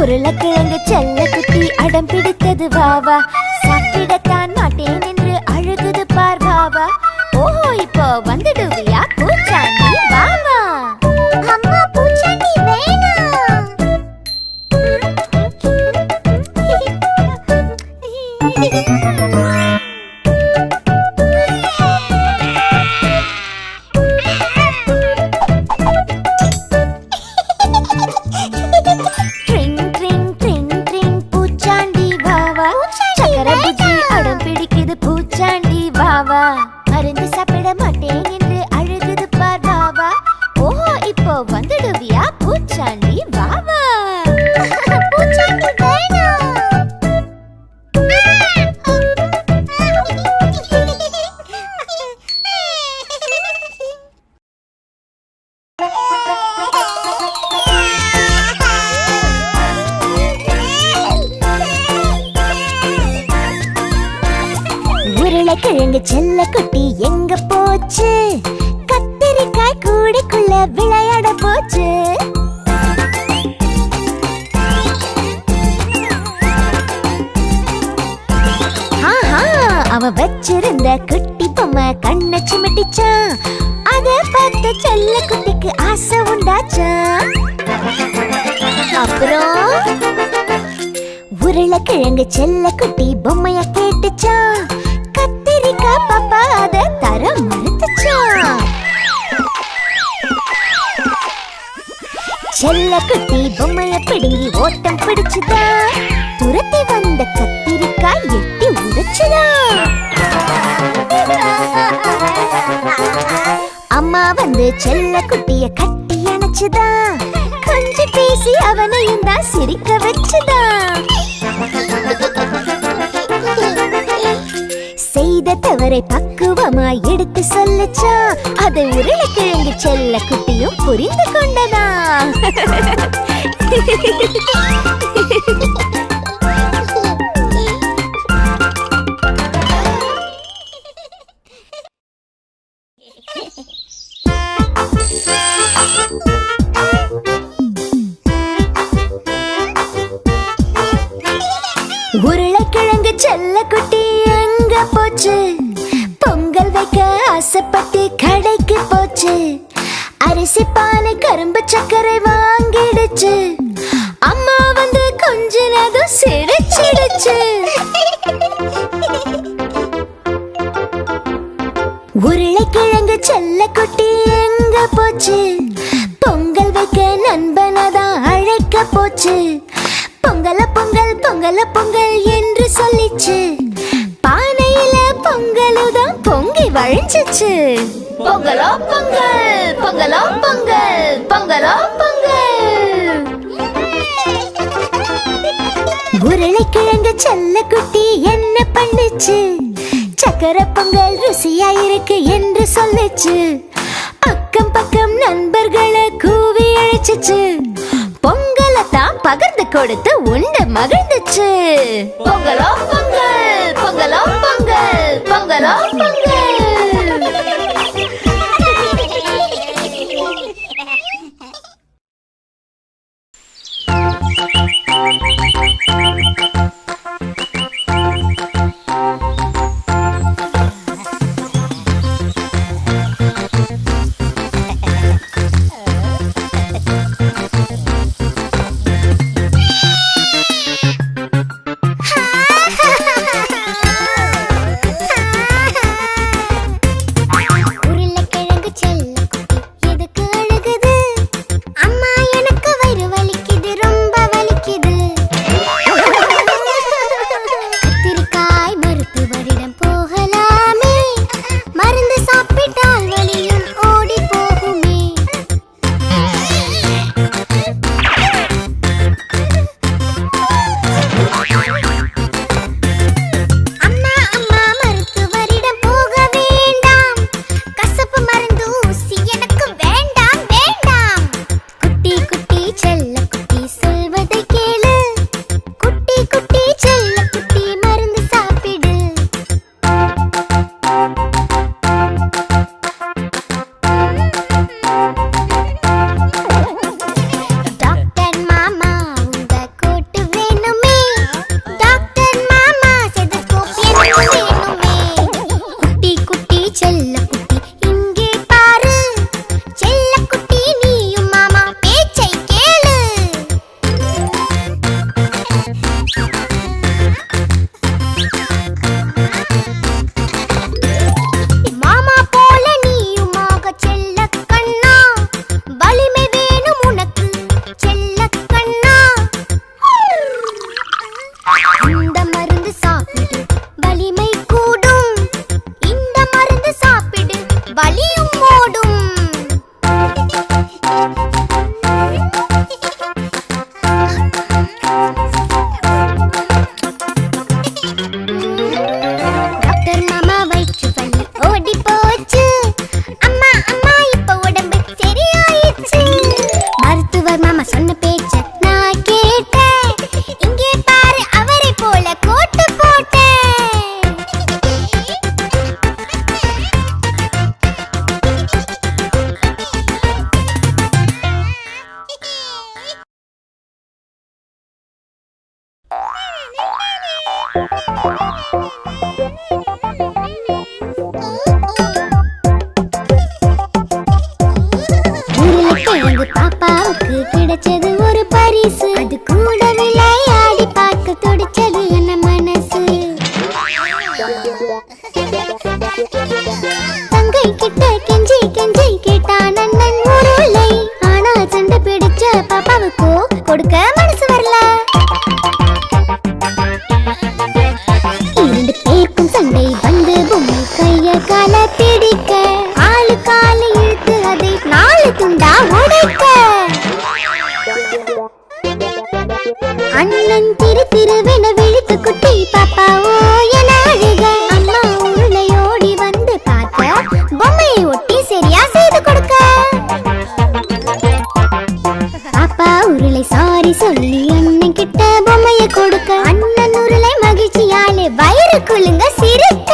உருளைக்கிழங்கு செல்ல குட்டி அடம் பிடித்தது வாவா, சாப்பிடத்தான் மாட்டேன் என்று அழுகுது பார் வாவா. ஓஹோ, இப்போ வந்துடுவியா பூச்சாண்டி வாவா? அம்மா பூச்சாண்டி வேணாம். ட்ரிங் ட்ரிங் ட்ரிங் ட்ரிங் பூச்சாண்டி வாவா, சக்கர புஜி அடம் பிடிக்குது பூச்சாண்டி வாவா. மருந்து சாப்பிட மாட்டேன் என்று அழுகுது பார் வாவா. ஓஹோ, இப்போ வந்துடுவியா பூச்சாண்டி வாவா? பூச்சாண்டி வேணாம். உருளைக்கிழங்கு செல்ல குட்டி எங்க போச்சு? கத்திரிக்காய் கூடைக்குள்ள விளையாட போச்சு. ஆஹா, அவ வச்சிருந்த குட்டி பொம்மை கண்ணை சிமிட்டிச்சான். அத பார்த்த செல்ல குட்டிக்கு ஆசை உண்டாச்சான். அப்புறம் உருளைக்கிழங்கு செல்ல குட்டி பொம்மைய கேட்டுச்சான். கத்திரிக்காய் பாப்பா அத தர மறுத்துச்சான். செல்ல குட்டி பொம்மைய பிடுங்கி ஓட்டம் பிடிச்சுதான். துரத்தி வந்த கத்திரிக்காய் எட்டி உடைச்சுதான். அம்மா வந்து செல்ல குட்டிய கட்டி அணைச்சுதான். கொஞ்சம் பேசி அவனையும் தான் சிரிக்க வச்சுதான். செய்த தவறை பக்குவமாய் எடுத்து சொல்லுச்சா. அதை உருளைக்கிழங்கு செல்ல குட்டியும் புரிந்து கொண்டதா. உருளைக்கிழங்கு செல்ல குட்டி எங்க போச்சு? பொங்கல் வைக்க ஆசைப்பட்டு கடைக்கு போச்சு. அரிசி பானை கரும்பு சர்க்கரை வாங்கிடுச்சு. அம்மா வந்து கொஞ்ச நேரம் சிரிச்சிடுச்சு. உருளைக்கிழங்கு செல்ல குட்டி எங்க போச்சு? பொங்கல் வைக்க நண்பனதான் அழைக்க போச்சு. பொங்கல பொங்கல் பொங்கல பொங்கல் என்று சொல்லிச்சு. பானையில பொங்கலுதான் பொங்கி வழிஞ்சிச்சு. பொங்கலோ பொங்கல் பொங்கலோ பொங்கல் பொங்கலோ பொங்கல். உருளைக்கிழங்கு செல்ல குட்டி என்ன பண்ணுச்சு? சக்கரை பொங்கல் ருசியா இருக்கு என்று சொல்லுச்சு. அக்கம் பக்கம் நண்பர்களை கூவி அழைச்சிச்சு. பொங்கலத்தான் பகிர்ந்து கொடுத்து உண்டு மகிழ்ந்துச்சு. பொங்கலோ பொங்கல் பொங்கலோ பொங்கல் பொங்கலோ பொங்கல். பேச்ச நான் கேட்டேன். இங்கே பாரு அவரை போல கோட்டு போட்டேன். உருளைக்கிழங்கு பாப்பாவுக்கு கிடைச்சது ஒரு பரிசு. அது கூட விளையாடி பார்க்க துடிச்சது என்ன மனசு. தங்கை கிட்ட கெஞ்சி கெஞ்சி கேட்டான் அண்ணன் உருளை. ஆனா சண்டை பிடிச்ச பாப்பாவுக்கோ கொடுக்க மனசு வரல. இரண்டு பேருக்கும் சண்டை வந்து பொம்மை கைய கால பிடிக்க ஆளு கால இழுத்து அதை 4 துண்டா உடைக்க. அண்ணன் திரு திருவென விழித்து குட்டி பாப்பாவோ என அழுக. அம்மா உருளையோடி வந்து பார்க்க பொம்மையை ஒட்டி சரியா செய்து கொடுக்க. பாப்பா உருளை சாரி சொல்லி அண்ணன் கிட்ட பொம்மையை கொடுக்க. அண்ணன் உருளை மகிழ்ச்சியாலே வயிறு குலுங்க சிரிக்க.